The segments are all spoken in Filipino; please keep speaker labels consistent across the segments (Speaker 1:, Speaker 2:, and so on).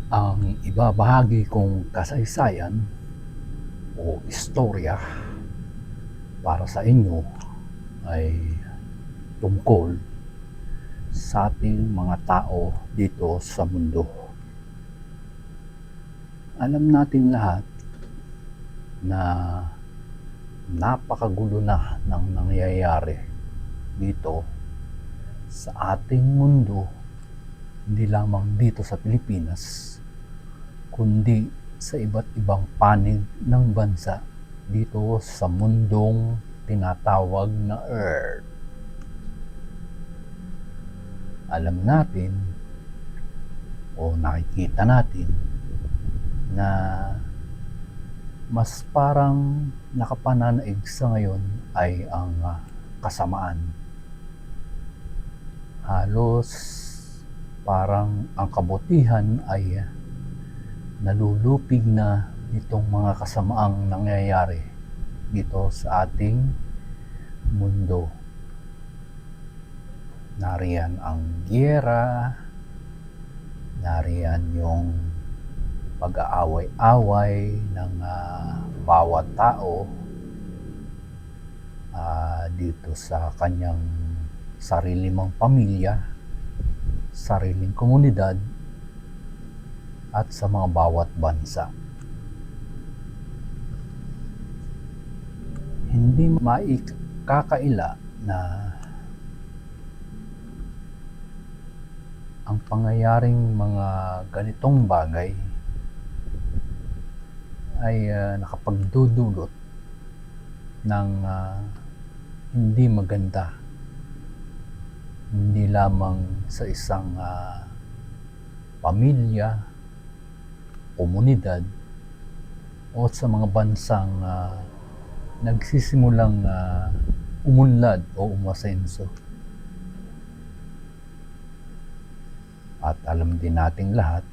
Speaker 1: Ang ibabahagi kong kasaysayan o istorya para sa inyo ay tungkol sa ating mga tao dito sa mundo. Alam natin lahat na napakagulo na ng nangyayari dito sa ating mundo, hindi lamang dito sa Pilipinas, kundi sa iba't ibang panig ng bansa dito sa mundong tinatawag na Earth. Alam natin o nakikita natin na mas parang nakapananaig sa ngayon ay ang kasamaan. Halos parang ang kabutihan ay nalulupig na itong mga kasamaang nangyayari dito sa ating mundo. Nariyan ang giyera, nariyan yung pag-aaway-away ng bawat tao dito sa kanyang sarili mong pamilya, sariling komunidad, at sa mga bawat bansa. Hindi maikakaila na ang pangyayaring mga ganitong bagay ay nakapagdudulot ng hindi maganda, hindi lamang sa isang pamilya, komunidad, o sa mga bansang nagsisimulang umunlad o umasenso. At alam din nating lahat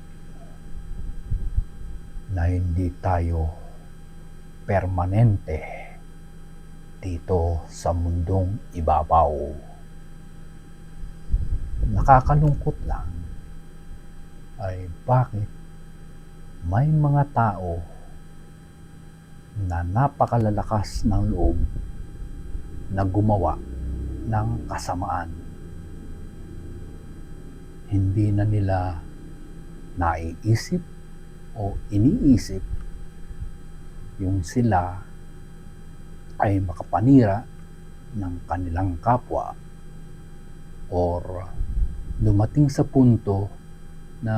Speaker 1: na hindi tayo permanente dito sa mundong ibabaw. Nakakalungkot lang ay bakit may mga tao na napakalalakas ng loob na gumawa ng kasamaan. Hindi na nila naiisip o iniisip yung sila ay makapanira ng kanilang kapwa or dumating sa punto na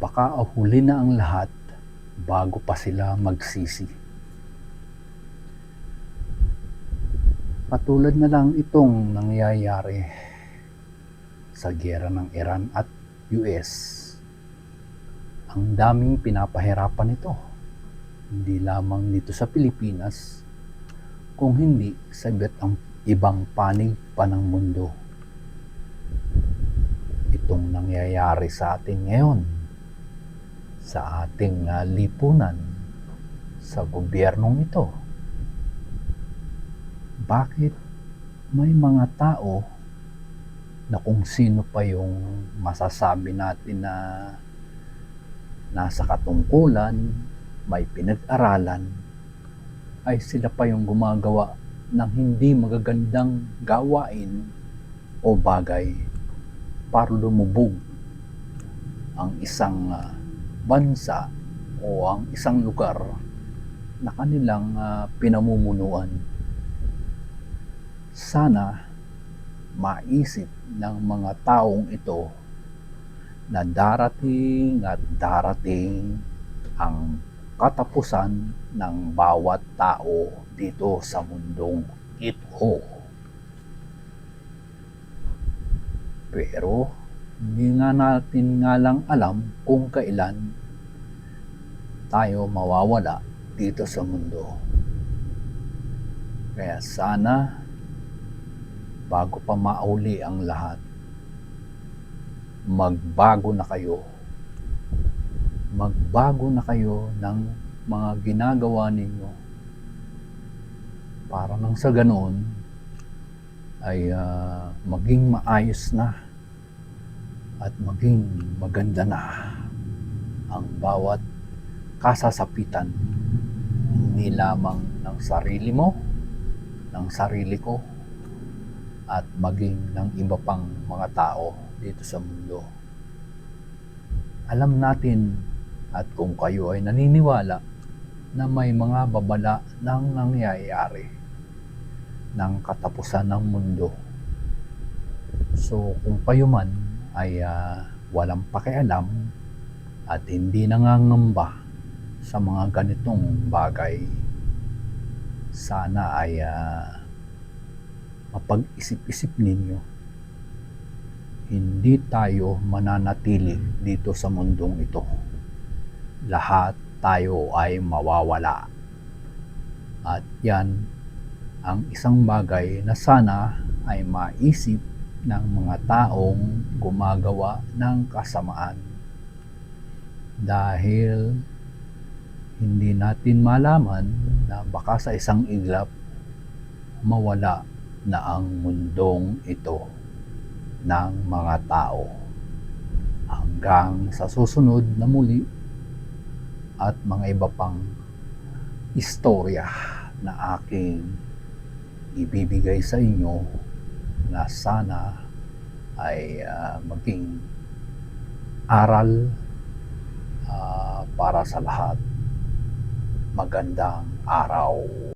Speaker 1: baka huli na ang lahat bago pa sila magsisi. Katulad na lang itong nangyayari sa giyera ng Iran at US. Ang daming pinapahirapan ito, hindi lamang dito sa Pilipinas, kung hindi sa ibang panig pa ng mundo. Itong nangyayari sa atin ngayon, sa ating lipunan, sa gobyernong ito. Bakit may mga tao na kung sino pa yung masasabi natin na nasa katungkulan, may pinag-aralan, ay sila pa yung gumagawa ng hindi magagandang gawain o bagay para lumubog ang isang bansa o ang isang lugar na kanilang pinamumunuan. Sana maisip ng mga taong ito na darating at darating ang katapusan ng bawat tao dito sa mundong ito. Pero hindi nga natin lang alam kung kailan tayo mawawala dito sa mundo. Kaya sana bago pa mauli ang lahat, magbago na kayo. Magbago na kayo ng mga ginagawa ninyo para nang sa ganoon ay maging maayos na at maging maganda na ang bawat kasasapitan, hindi lamang ng sarili mo, ng sarili ko, at maging ng iba pang mga tao dito sa mundo. Alam natin, at kung kayo ay naniniwala, na may mga babala ng nangyayari ng katapusan ng mundo. So kung kayo man ay walang pakialam at hindi nangangamba sa mga ganitong bagay, sana ay mapag-isip-isip ninyo. Hindi tayo mananatili dito sa mundong ito. Lahat tayo ay mawawala. At yan ang isang bagay na sana ay maisip ng mga taong gumagawa ng kasamaan. Dahil hindi natin malaman na baka sa isang iglap mawala na ang mundong ito ng mga tao. Hanggang sa susunod na muli at mga iba pang istorya na aking ibibigay sa inyo na sana ay maging aral para sa lahat. Magandang araw.